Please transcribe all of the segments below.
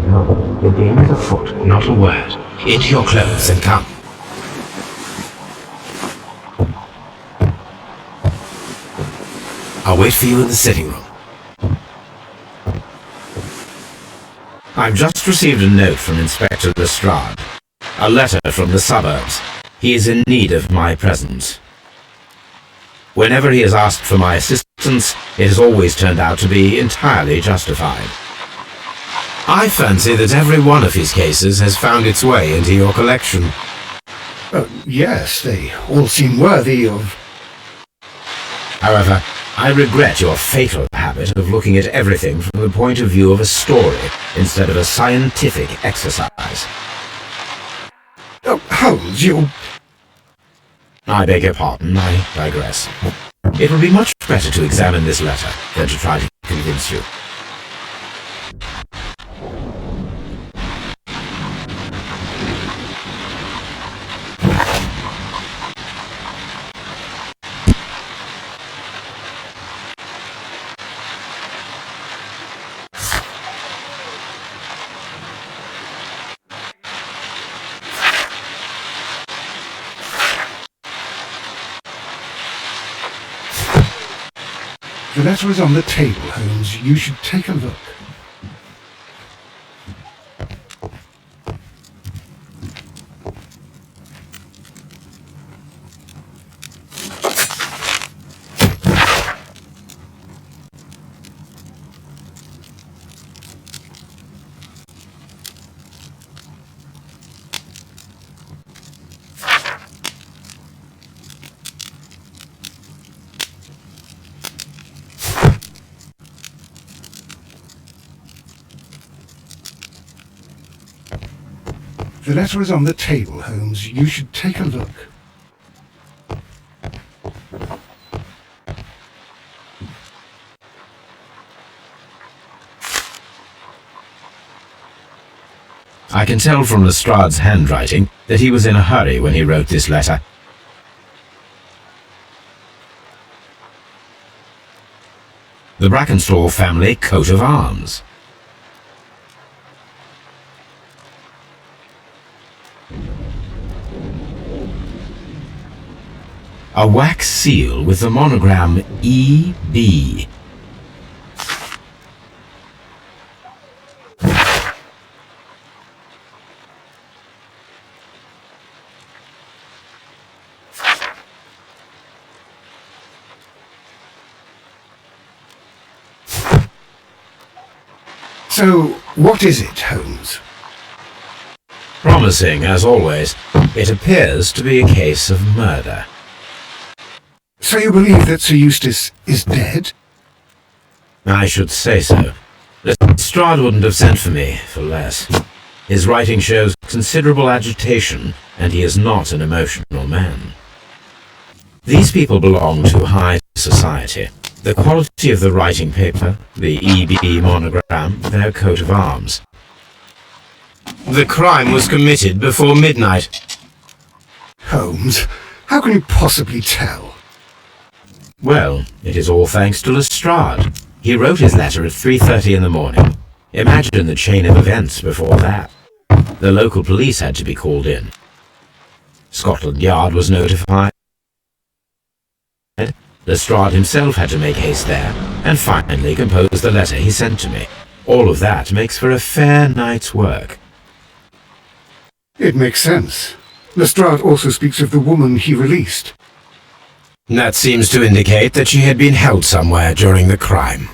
No, the game is afoot. Not a word. Into your clothes and come. I'll wait for you in the sitting room. I've just received a note from Inspector Lestrade. A letter from the suburbs. He is in need of my presence. Whenever he has asked for my assistance, it has always turned out to be entirely justified. I fancy that every one of his cases has found its way into your collection. Yes, they all seem worthy of... However, I regret your fatal habit of looking at everything from the point of view of a story instead of a scientific exercise. Oh, Holmes, you... I beg your pardon, I digress. It would be much better to examine this letter than to try to convince you. The letter is on the table, Holmes. You should take a look. The letter is on the table, Holmes. You should take a look. I can tell from Lestrade's handwriting that he was in a hurry when he wrote this letter. The Brackenstall family coat of arms. A wax seal with the monogram E.B. So, what is it, Holmes? Promising, as always. It appears to be a case of murder. So you believe that Sir Eustace is dead? I should say so. Lestrade wouldn't have sent for me for less. His writing shows considerable agitation, and he is not an emotional man. These people belong to high society. The quality of the writing paper, the EB monogram, their coat of arms. The crime was committed before midnight. Holmes, how can you possibly tell? Well, it is all thanks to Lestrade. He wrote his letter at 3:30 in the morning. Imagine the chain of events before that. The local police had to be called in. Scotland Yard was notified. Lestrade himself had to make haste there, and finally compose the letter he sent to me. All of that makes for a fair night's work. It makes sense. Lestrade also speaks of the woman he released. That seems to indicate that she had been held somewhere during the crime.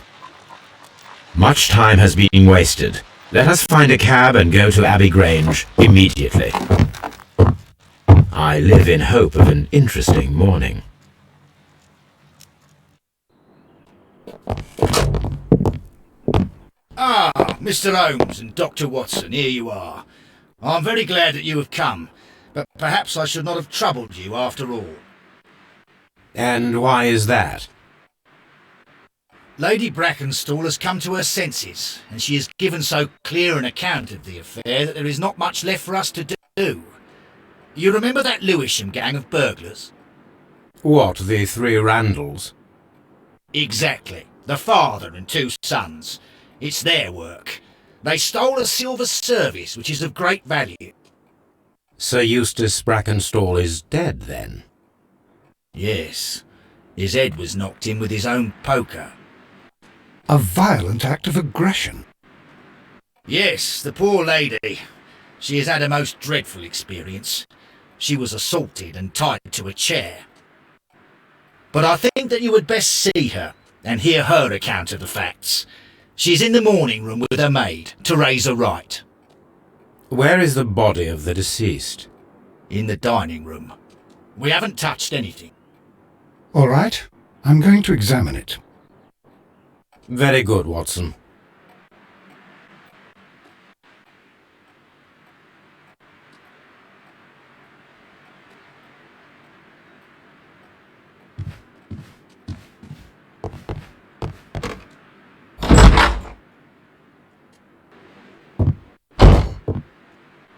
Much time has been wasted. Let us find a cab and go to Ebbie-Greinge immediately. I live in hope of an interesting morning. Ah, Mr. Holmes and Dr. Watson, here you are. I'm very glad that you have come, but perhaps I should not have troubled you after all. And why is that? Lady Brackenstall has come to her senses, and she has given so clear an account of the affair that there is not much left for us to do. You remember that Lewisham gang of burglars? What, the three Randalls? Exactly. The father and two sons. It's their work. They stole a silver service, which is of great value. Sir Eustace Brackenstall is dead, then? Yes. His head was knocked in with his own poker. A violent act of aggression. Yes, the poor lady. She has had a most dreadful experience. She was assaulted and tied to a chair. But I think that you would best see her and hear her account of the facts. She's in the morning room with her maid, Teresa Wright. Where is the body of the deceased? In the dining room. We haven't touched anything. All right, I'm going to examine it. Very good, Watson.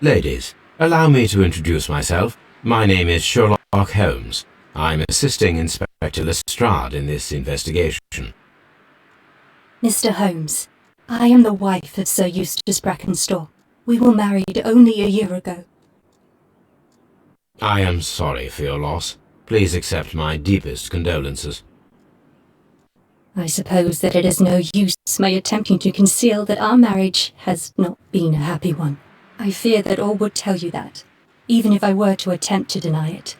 Ladies, allow me to introduce myself. My name is Sherlock Holmes. I'm assisting Inspector Lestrade in this investigation. Mr. Holmes, I am the wife of Sir Eustace Brackenstall. We were married only a year ago. I am sorry for your loss. Please accept my deepest condolences. I suppose that it is no use my attempting to conceal that our marriage has not been a happy one. I fear that all would tell you that, even if I were to attempt to deny it.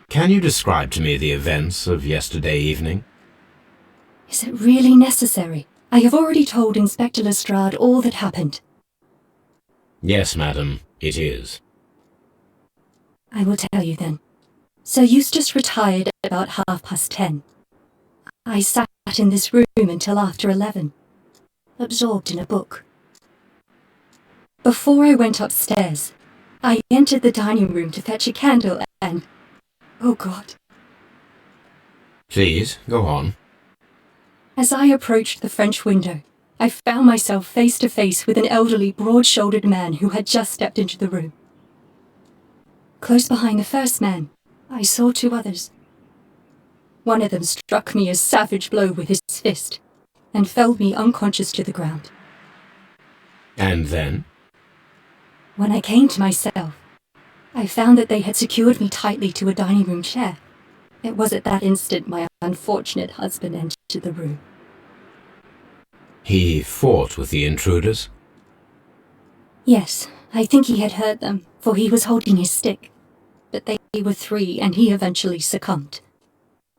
Can you describe to me the events of yesterday evening? Is it really necessary? I have already told Inspector Lestrade all that happened. Yes, madam, it is. I will tell you then. Sir Eustace retired at about 10:30. I sat in this room until after 11, absorbed in a book. Before I went upstairs, I entered the dining room to fetch a candle and... oh God. Please, go on. As I approached the French window, I found myself face to face with an elderly, broad-shouldered man who had just stepped into the room. Close behind the first man, I saw two others. One of them struck me a savage blow with his fist and felled me unconscious to the ground. And then? When I came to myself, I found that they had secured me tightly to a dining room chair. It was at that instant my unfortunate husband entered the room. He fought with the intruders? Yes, I think he had hurt them, for he was holding his stick. But they were three, and he eventually succumbed.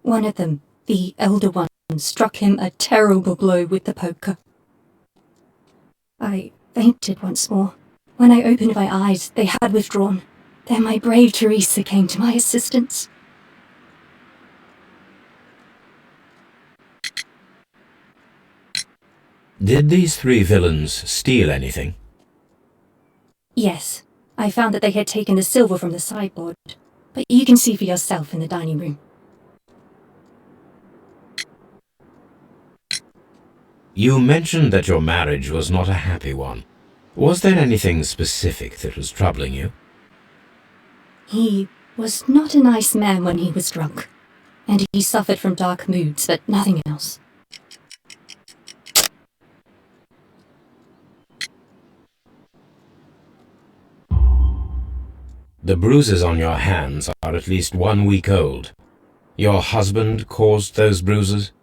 One of them, the elder one, struck him a terrible blow with the poker. I fainted once more. When I opened my eyes, they had withdrawn. Then my brave Teresa came to my assistance. Did these three villains steal anything? Yes, I found that they had taken the silver from the sideboard, but you can see for yourself in the dining room. You mentioned that your marriage was not a happy one. Was there anything specific that was troubling you? He was not a nice man when he was drunk, and he suffered from dark moods, but nothing else. The bruises on your hands are at least 1 week old. Your husband caused those bruises?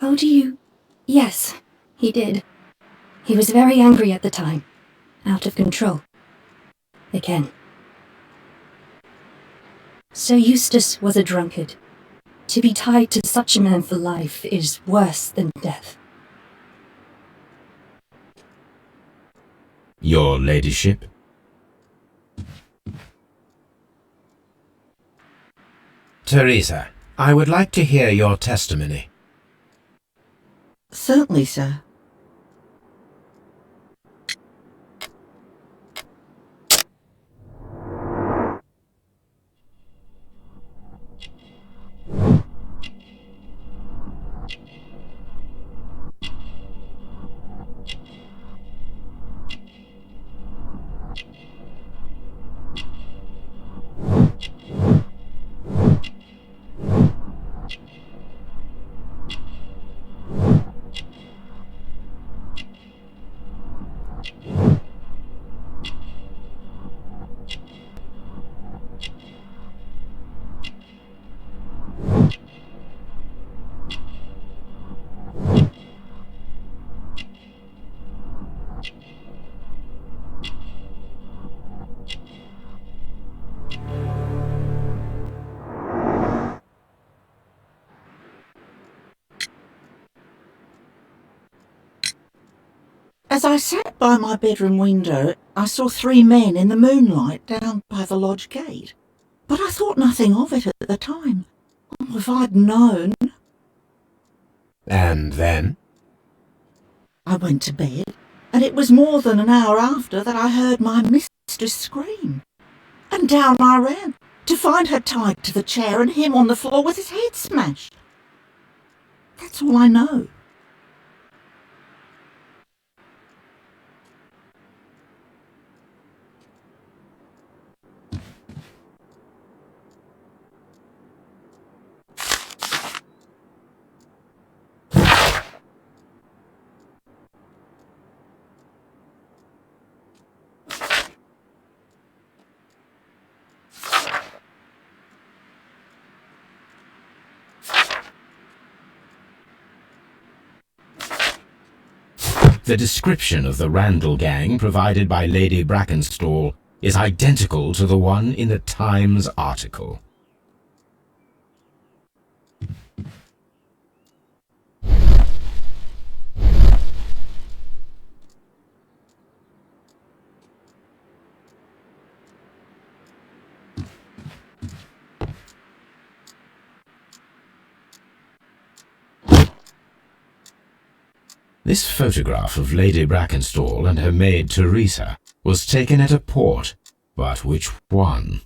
How do you... Yes, he did. He was very angry at the time. Out of control. Again. Sir Eustace was a drunkard. To be tied to such a man for life is worse than death. Your ladyship? Teresa, I would like to hear your testimony. Certainly, sir. As I sat by my bedroom window, I saw 3 men in the moonlight down by the lodge gate. But I thought nothing of it at the time. Oh, if I'd known. And then? I went to bed, and it was more than an hour after that I heard my mistress scream. And down I ran, to find her tied to the chair and him on the floor with his head smashed. That's all I know. The description of the Randall gang provided by Lady Brackenstall is identical to the one in the Times article. This photograph of Lady Brackenstall and her maid Teresa was taken at a port, but which one?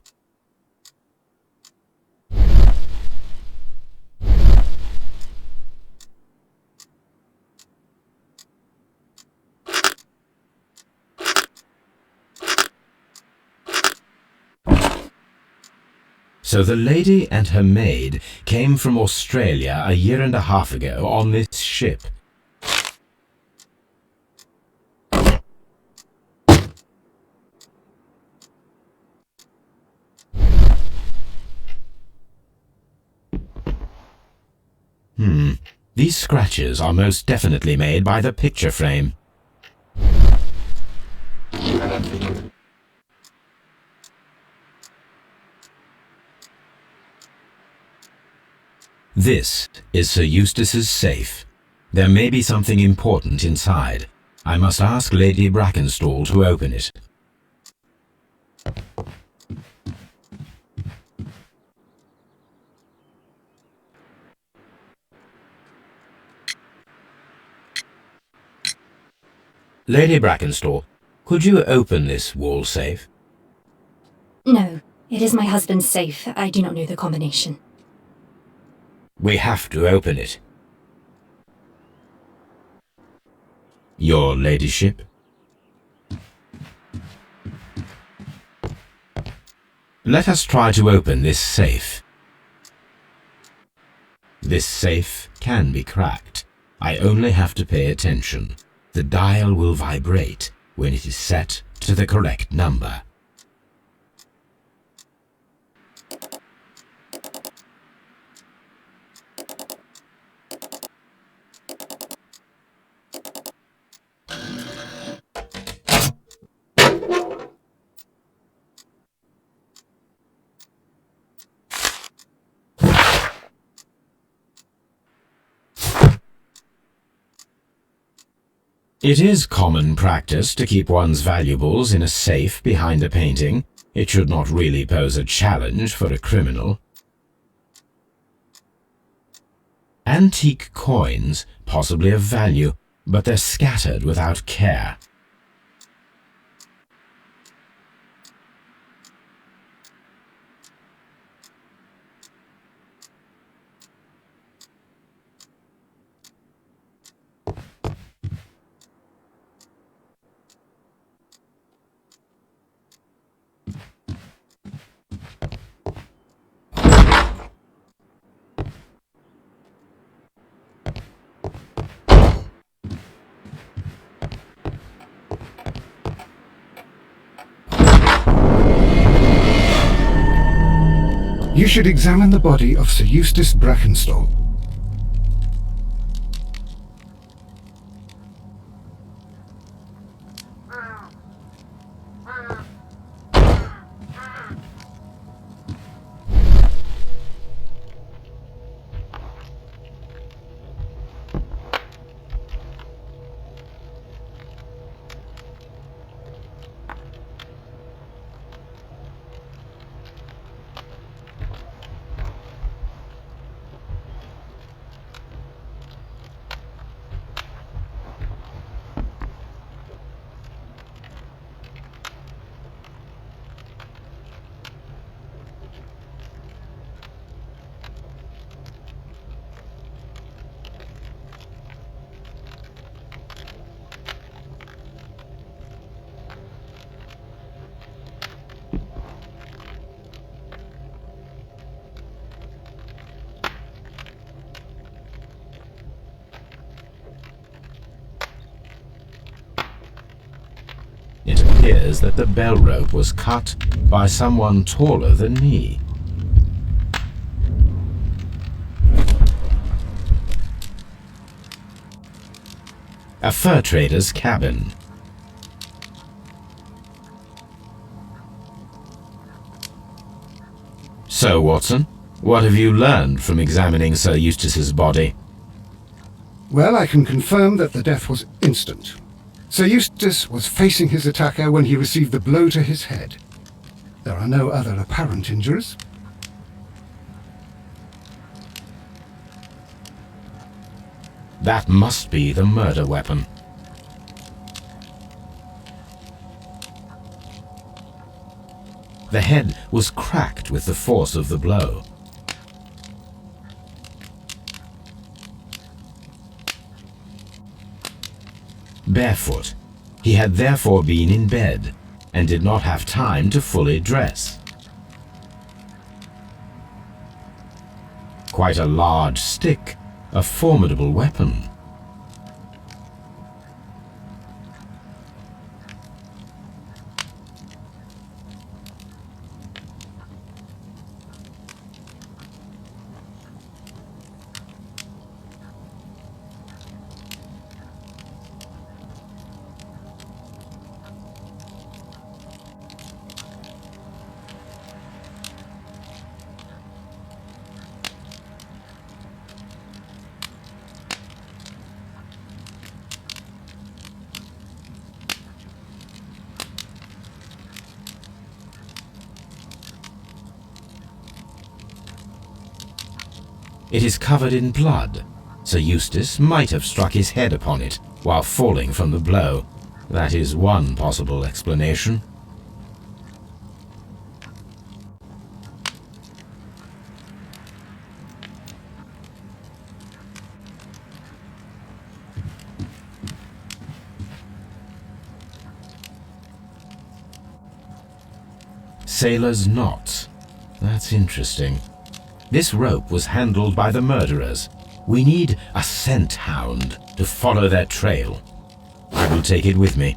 So the lady and her maid came from Australia a year and a half ago on this ship. These scratches are most definitely made by the picture frame. This is Sir Eustace's safe. There may be something important inside. I must ask Lady Brackenstall to open it. Lady Brackenstall, could you open this wall safe? No, it is my husband's safe. I do not know the combination. We have to open it. Your ladyship? Let us try to open this safe. This safe can be cracked. I only have to pay attention. The dial will vibrate when it is set to the correct number. It is common practice to keep one's valuables in a safe behind a painting. It should not really pose a challenge for a criminal. Antique coins, possibly of value, but they're scattered without care. You should examine the body of Sir Eustace Brackenstall. It appears that the bell rope was cut by someone taller than me. A fur trader's cabin. So, Watson, what have you learned from examining Sir Eustace's body? Well, I can confirm that the death was instant. Sir Eustace was facing his attacker when he received the blow to his head. There are no other apparent injuries. That must be the murder weapon. The head was cracked with the force of the blow. Barefoot, he had therefore been in bed and did not have time to fully dress. Quite a large stick, a formidable weapon. It is covered in blood. Sir Eustace might have struck his head upon it while falling from the blow. That is one possible explanation. Sailor's knot. That's interesting. This rope was handled by the murderers. We need a scent hound to follow their trail. I will take it with me.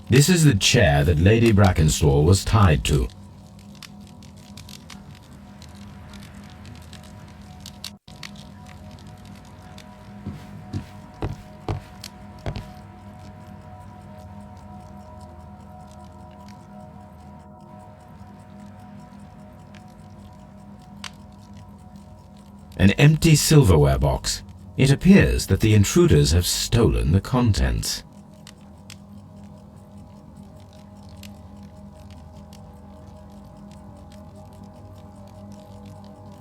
This is the chair that Lady Brackenstall was tied to. An empty silverware box. It appears that the intruders have stolen the contents.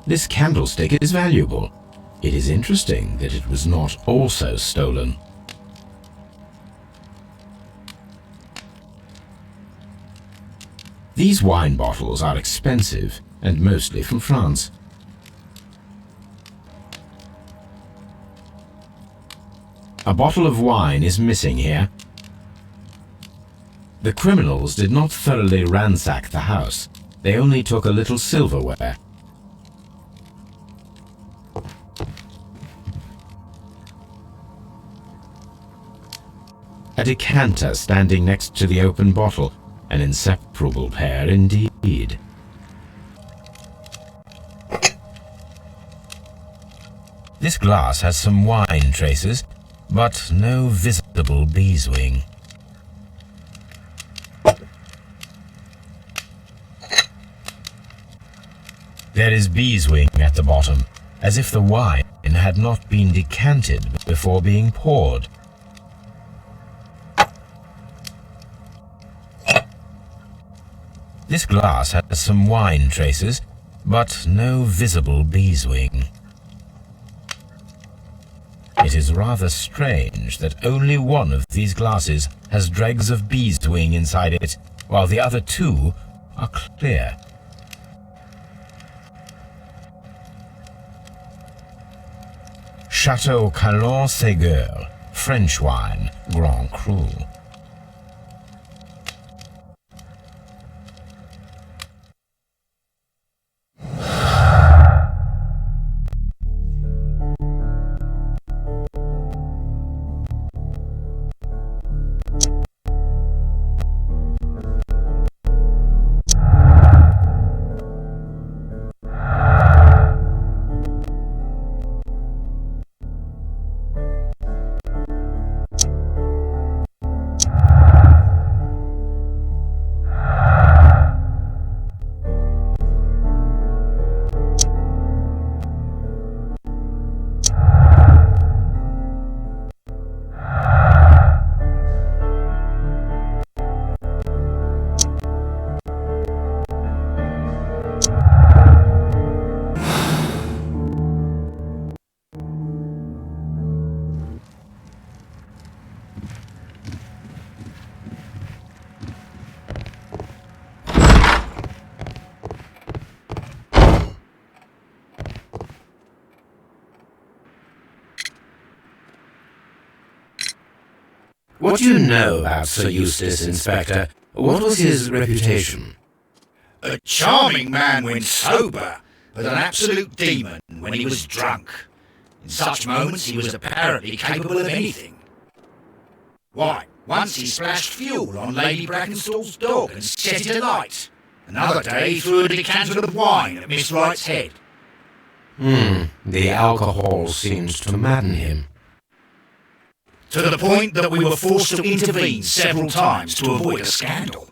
This candlestick is valuable. It is interesting that it was not also stolen. These wine bottles are expensive and mostly from France. A bottle of wine is missing here. The criminals did not thoroughly ransack the house. They only took a little silverware. A decanter standing next to the open bottle, an inseparable pair indeed. This glass has some wine traces, but no visible beeswing. There is beeswing at the bottom, as if the wine had not been decanted before being poured. This glass has some wine traces, but no visible beeswing. It is rather strange that only one of these glasses has dregs of beeswing inside it, while the other two are clear. Chateau Calon-Ségur, French wine, Grand Cru. What do you know about Sir Eustace, Inspector? What was his reputation? A charming man when sober, but an absolute demon when he was drunk. In such moments he was apparently capable of anything. Why, once he splashed fuel on Lady Brackenstall's dog and set it alight. Another day he threw a decanter of wine at Miss Wright's head. The alcohol seems to madden him. To the point that we were forced to intervene several times to avoid a scandal.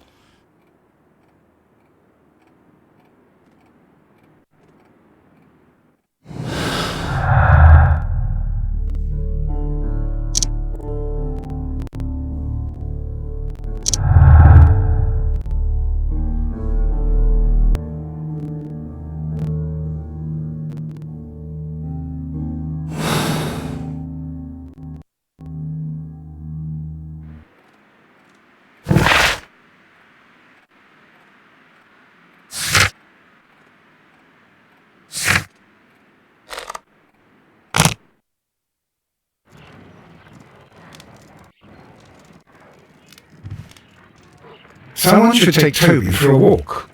Someone should take Toby for a walk.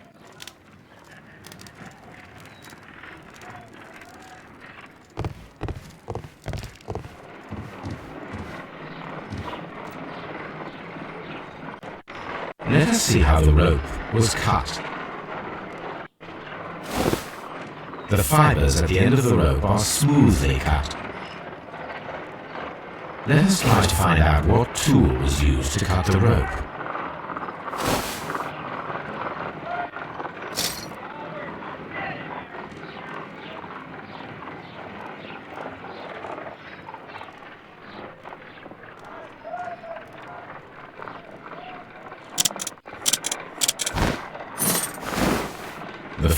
Let us see how the rope was cut. The fibers at the end of the rope are smoothly cut. Let us try to find out what tool was used to cut the rope.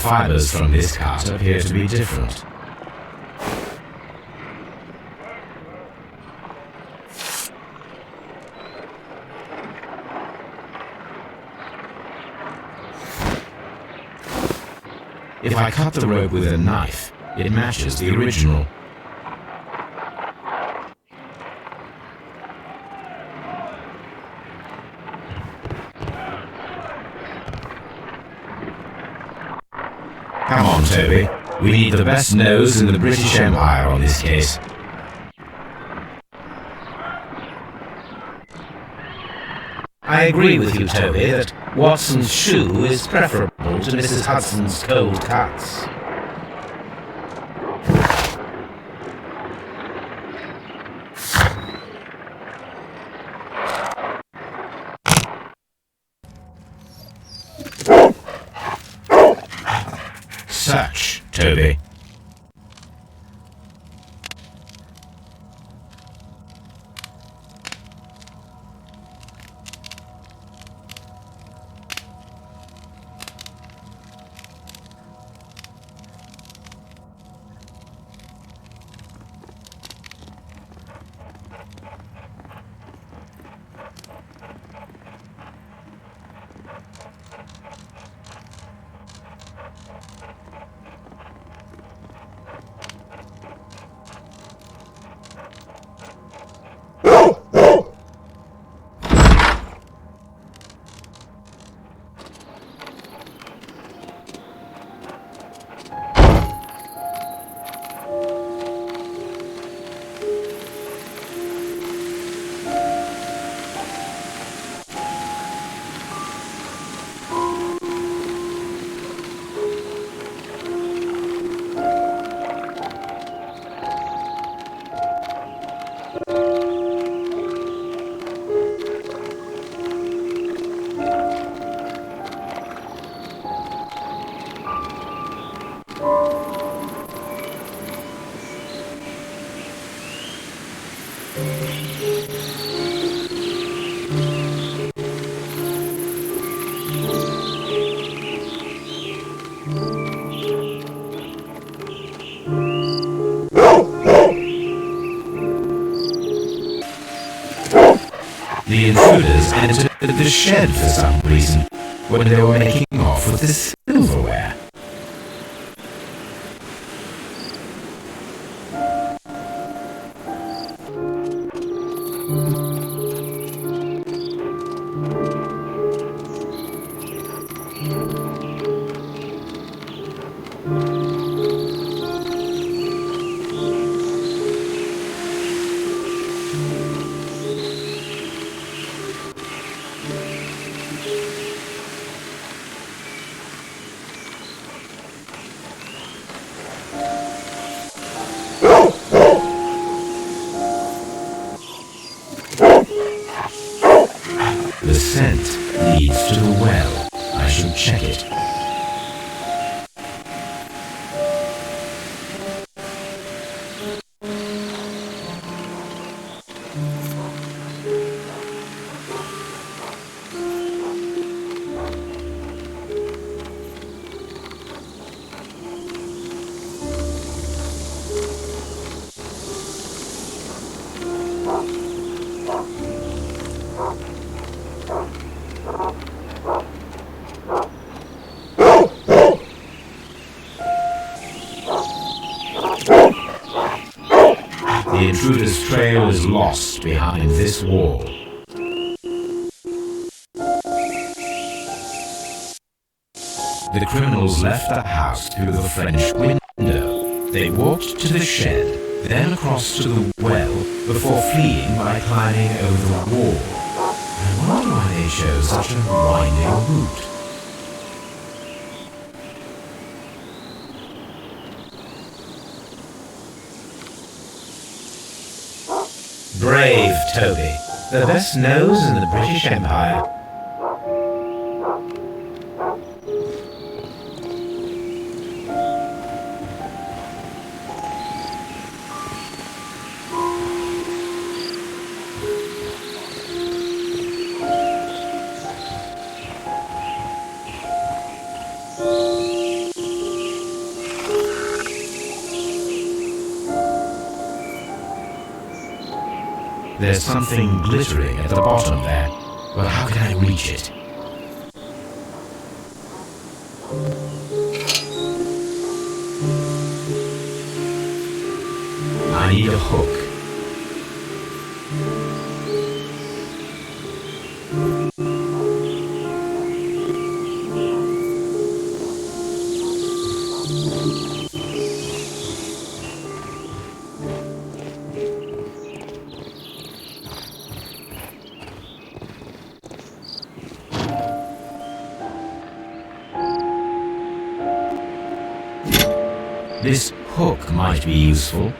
fibers from this cut appear to be different. If I cut the rope with a knife, it matches the original. Come on, Toby. We need the best nose in the British Empire on this case. I agree with you, Toby, that Watson's shoe is preferable to Mrs. Hudson's cold cuts. Search, Toby. The intruders entered the shed for some reason when they were making off with the silverware. The scent leads to the well. I should check it. The intruder's trail is lost behind this wall. The criminals left the house through the French window. They walked to the shed, then across to the well, before fleeing by climbing over the wall. I wonder why they chose such a winding route. Brave Toby, the best nose in the British Empire. There's something glittering at the bottom there, but how can I reach it? I need a hook. This hook might be useful.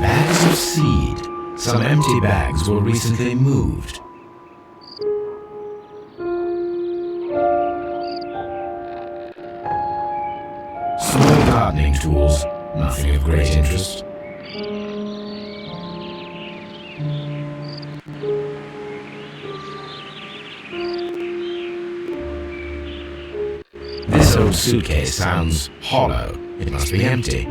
Bags of seed. Some empty bags were recently moved. Small gardening tools. Nothing of great interest. This old suitcase sounds hollow. It must be empty.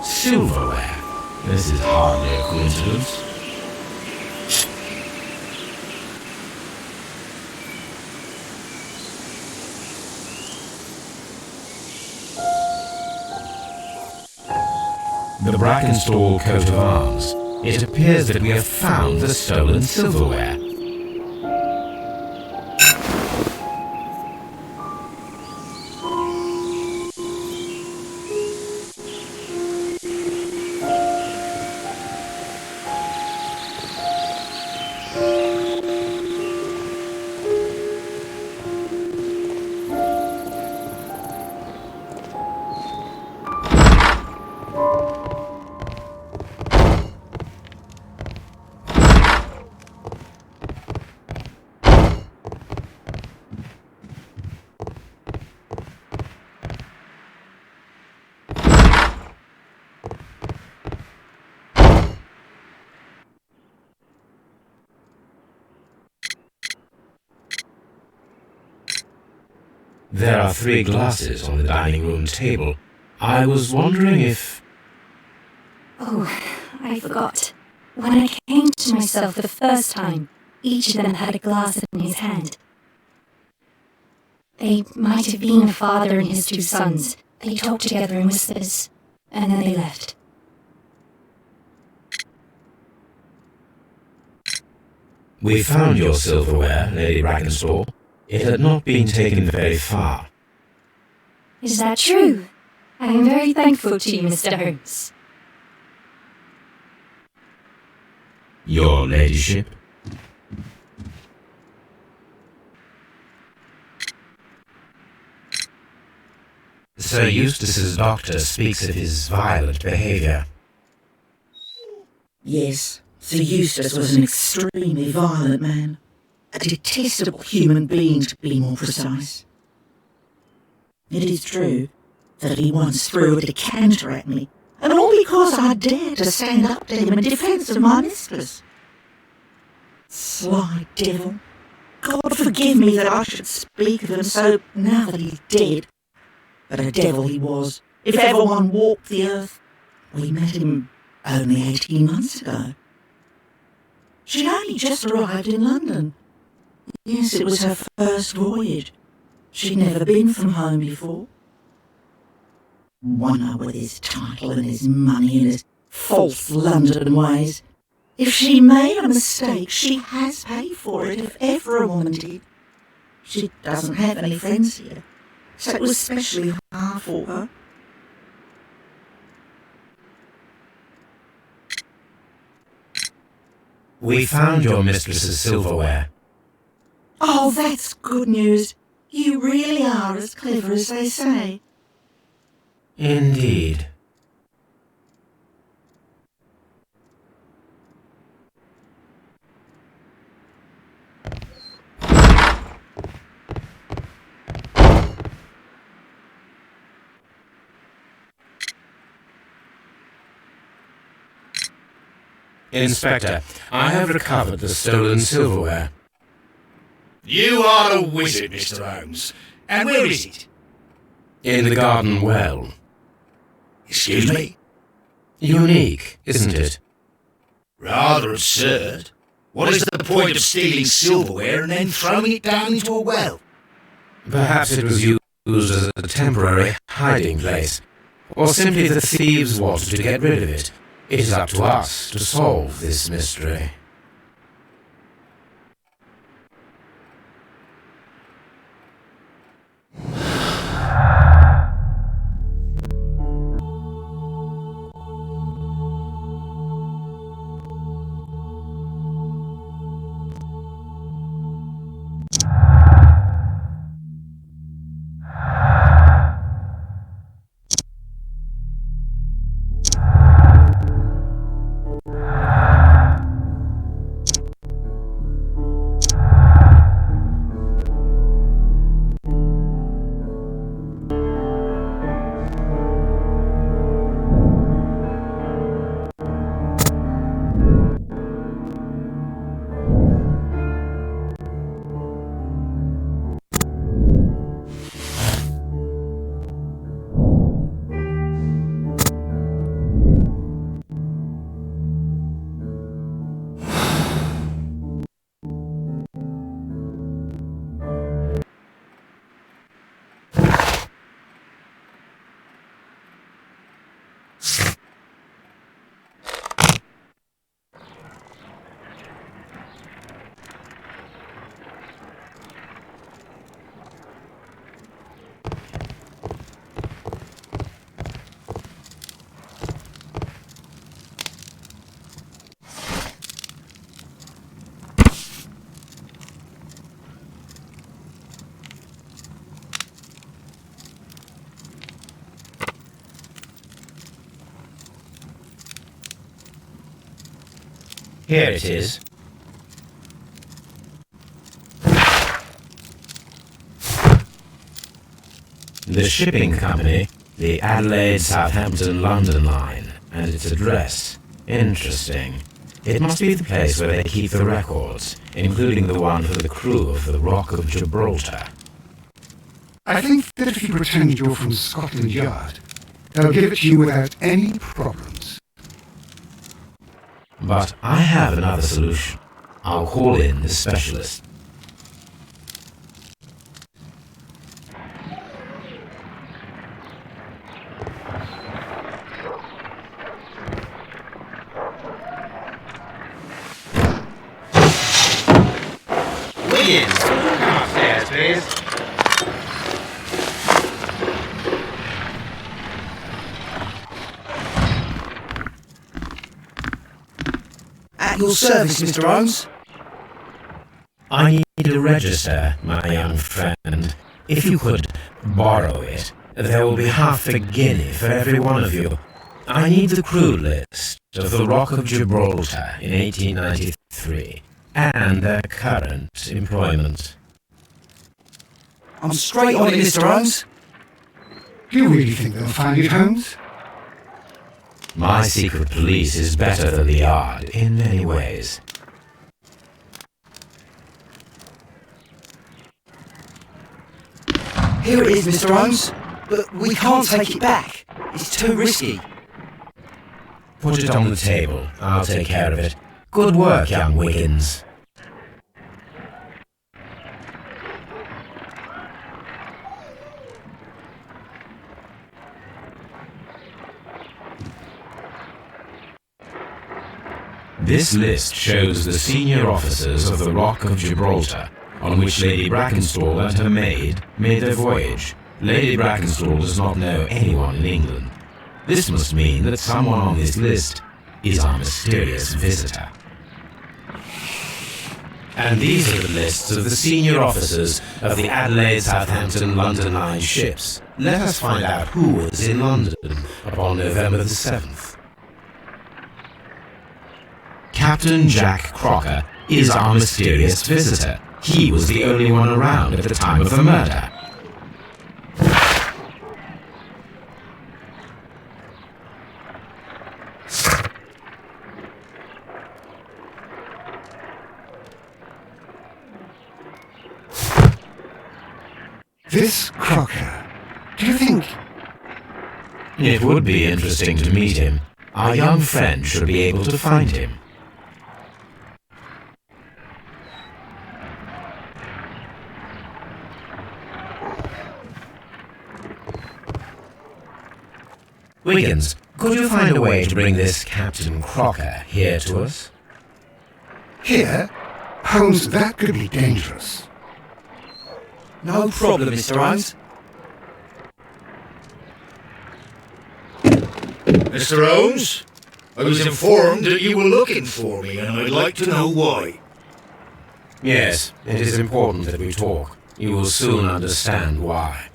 Silverware. This is hardly a coincidence. The Brackenstall coat of arms. It appears that we have found the stolen silverware. There are 3 glasses on the dining room table. I was wondering if... Oh, I forgot. When I came to myself the first time, each of them had a glass in his hand. They might have been a father and his 2 sons. They talked together in whispers, and then they left. We found your silverware, Lady Brackenstall. It had not been taken very far. Is that true? I am very thankful to you, Mr. Holmes. Your ladyship? Sir Eustace's doctor speaks of his violent behaviour. Yes, Sir Eustace was an extremely violent man. A detestable human being, to be more precise. It is true that he once threw a decanter at me, and all because I dared to stand up to him in defence of my mistress. Sly devil. God forgive me that I should speak of him so now that he's dead. But a devil he was, if ever one walked the earth. We met him only 18 months ago. She'd only just arrived in London. Yes, it was her first voyage. She'd never been from home before. Wonder with his title and his money and his false London ways. If she made a mistake, she has paid for it, if ever a woman did. She doesn't have any friends here, so it was especially hard for her. We found your mistress's silverware. Oh, that's good news. You really are as clever as they say. Indeed. Inspector, I have recovered the stolen silverware. You are a wizard, Mr. Holmes. And where is it? In the garden well. Excuse me? Unique, isn't it? Rather absurd. What is the point of stealing silverware and then throwing it down into a well? Perhaps it was used as a temporary hiding place, or simply the thieves wanted to get rid of it. It is up to us to solve this mystery. Here it is. The shipping company, the Adelaide, Southampton, London line, and its address. Interesting. It must be the place where they keep the records, including the one for the crew of the Rock of Gibraltar. I think that if you pretend you're from Scotland Yard, they'll give it to you without any problems. But I have another solution. I'll call in the specialist. Williams, come upstairs, please. At your service, Mr. Holmes. I need a register, my young friend. If you could borrow it, there will be half a guinea for every one of you. I need the crew list of the Rock of Gibraltar in 1893 and their current employment. I'm straight on it, Mr. Holmes. Do you really think they'll find it, Holmes? My secret police is better than the Yard in many ways. Here it is, Mr. Holmes. But we can't take it back. It's too risky. Put it on the table. I'll take care of it. Good work, young Wiggins. This list shows the senior officers of the Rock of Gibraltar, on which Lady Brackenstall and her maid made their voyage. Lady Brackenstall does not know anyone in England. This must mean that someone on this list is our mysterious visitor. And these are the lists of the senior officers of the Adelaide, Southampton, London Line ships. Let us find out who was in London upon November the 7th. Captain Jack Crocker is our mysterious visitor. He was the only one around at the time of the murder. This Crocker, do you think... It would be interesting to meet him. Our young friend should be able to find him. Wiggins, could you find a way to bring this Captain Crocker here to us? Here? Holmes, that could be dangerous. No problem, Mr. Holmes. Mr. Holmes, I was informed that you were looking for me, and I'd like to know why. Yes, it is important that we talk. You will soon understand why.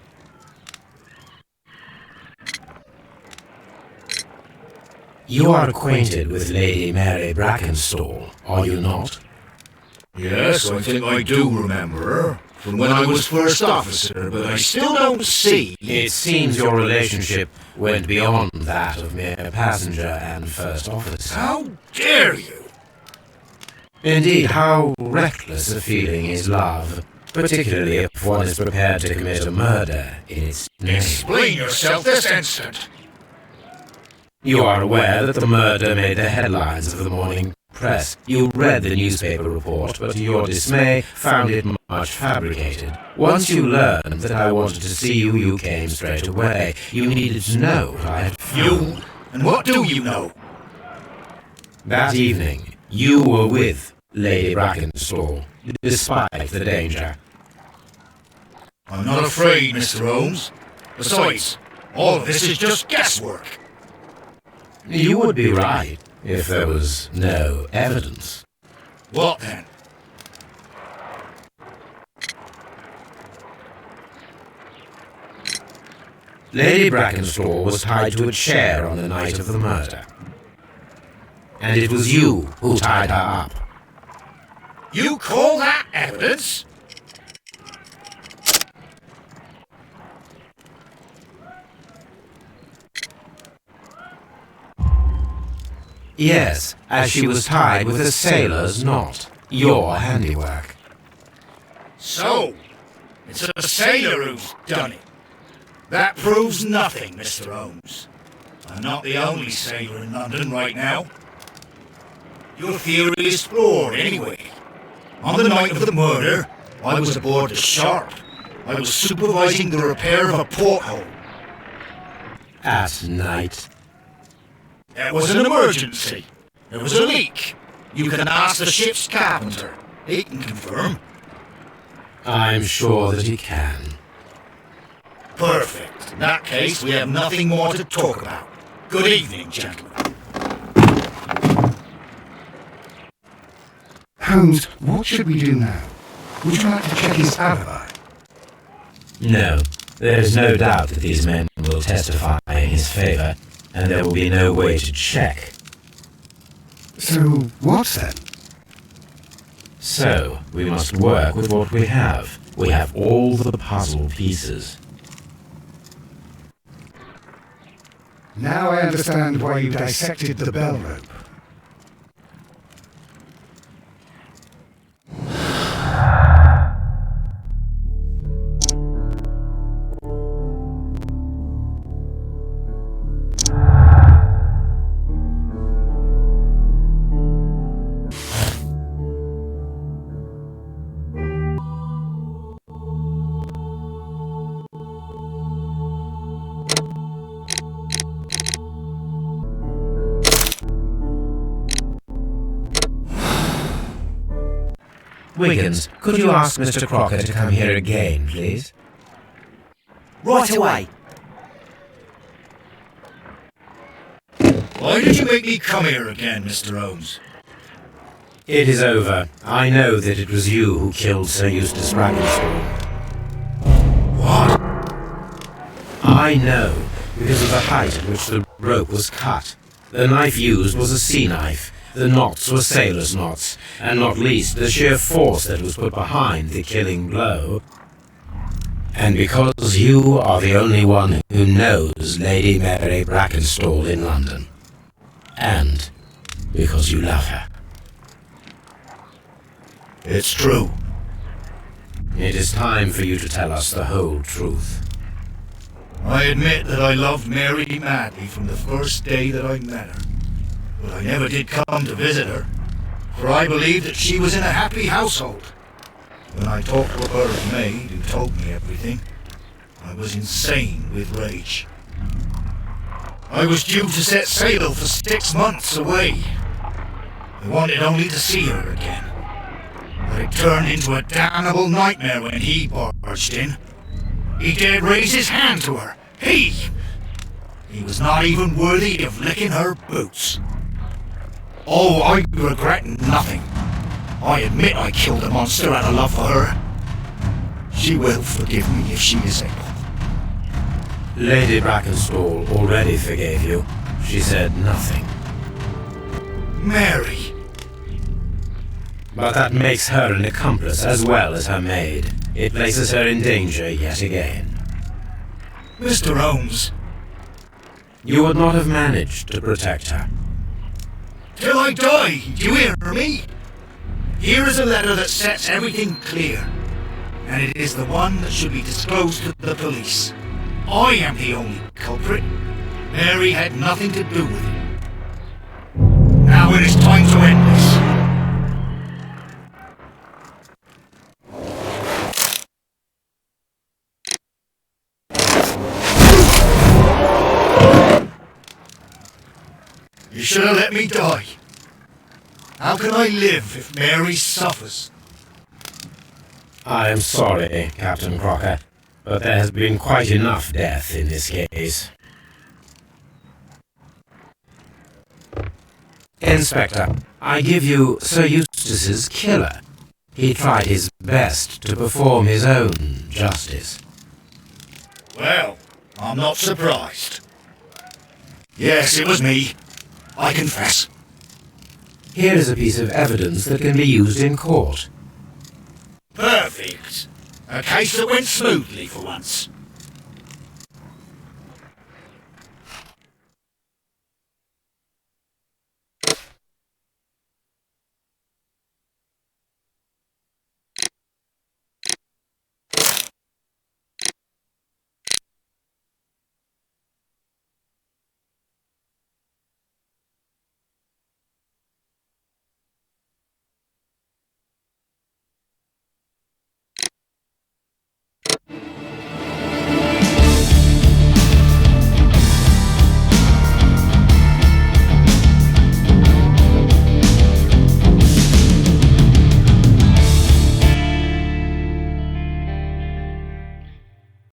You are acquainted with Lady Mary Brackenstall, are you not? Yes, I think I do remember her, from when I was first officer, but I still don't see... It seems your relationship went beyond that of mere passenger and first officer. How dare you! Indeed, how reckless a feeling is love, particularly if one is prepared to commit a murder in its name. Explain yourself this instant! You are aware that the murder made the headlines of the morning press. You read the newspaper report, but to your dismay, found it much fabricated. Once you learned that I wanted to see you, you came straight away. You needed to know what I had found. You? And what do you know? That evening, you were with Lady Brackenstall, despite the danger. I'm not afraid, Mr. Holmes. Besides, all of this is just guesswork. You would be right if there was no evidence. What then? Lady Brackenstall was tied to a chair on the night of the murder. And it was you who tied her up. You call that evidence? Yes, as she was tied with a sailor's knot. Your handiwork. So, it's a sailor who's done it. That proves nothing, Mr. Holmes. I'm not the only sailor in London right now. Your theory is flawed, anyway. On the night of the murder, I was aboard the Sharp. I was supervising the repair of a porthole. At night. It was an emergency. There was a leak. You can ask the ship's carpenter. He can confirm. I'm sure that he can. Perfect. In that case, we have nothing more to talk about. Good evening, gentlemen. Holmes, what should we do now? Would you like to check his alibi? No, there is no doubt that these men will testify in his favor, and there will be no way to check. So, what then? So, we must work with what we have. We have all the puzzle pieces. Now I understand why you dissected the bell rope. Wiggins, could you ask Mr. Crocker to come here again, please? Right away. Why did you make me come here again, Mr. Holmes? It is over. I know that it was you who killed Sir Eustace Brackenstall. What? I know, because of the height at which the rope was cut. The knife used was a sea knife. The knots were sailor's knots, and not least the sheer force that was put behind the killing blow. And because you are the only one who knows Lady Mary Brackenstall in London. And because you love her. It's true. It is time for you to tell us the whole truth. I admit that I loved Mary madly from the first day that I met her. But I never did come to visit her, for I believed that she was in a happy household. When I talked to her maid, who told me everything, I was insane with rage. I was due to set sail for 6 months away. I wanted only to see her again. But it turned into a damnable nightmare when he barged in. He dared raise his hand to her. He was not even worthy of licking her boots. Oh, I regret nothing. I admit I killed a monster out of love for her. She will forgive me if she is able. Lady Brackenstall already forgave you. She said nothing. Mary. But that makes her an accomplice as well as her maid. It places her in danger yet again. Mr. Holmes. You would not have managed to protect her. Till I die, do you hear me? Here is a letter that sets everything clear. And it is the one that should be disclosed to the police. I am the only culprit. Mary had nothing to do with it. Now it is time to end this. You should have let me die. How can I live if Mary suffers? I am sorry, Captain Crocker, but there has been quite enough death in this case. Inspector, I give you Sir Eustace's killer. He tried his best to perform his own justice. Well, I'm not surprised. Yes, it was me. I confess. Here is a piece of evidence that can be used in court. Perfect. A case that went smoothly for once.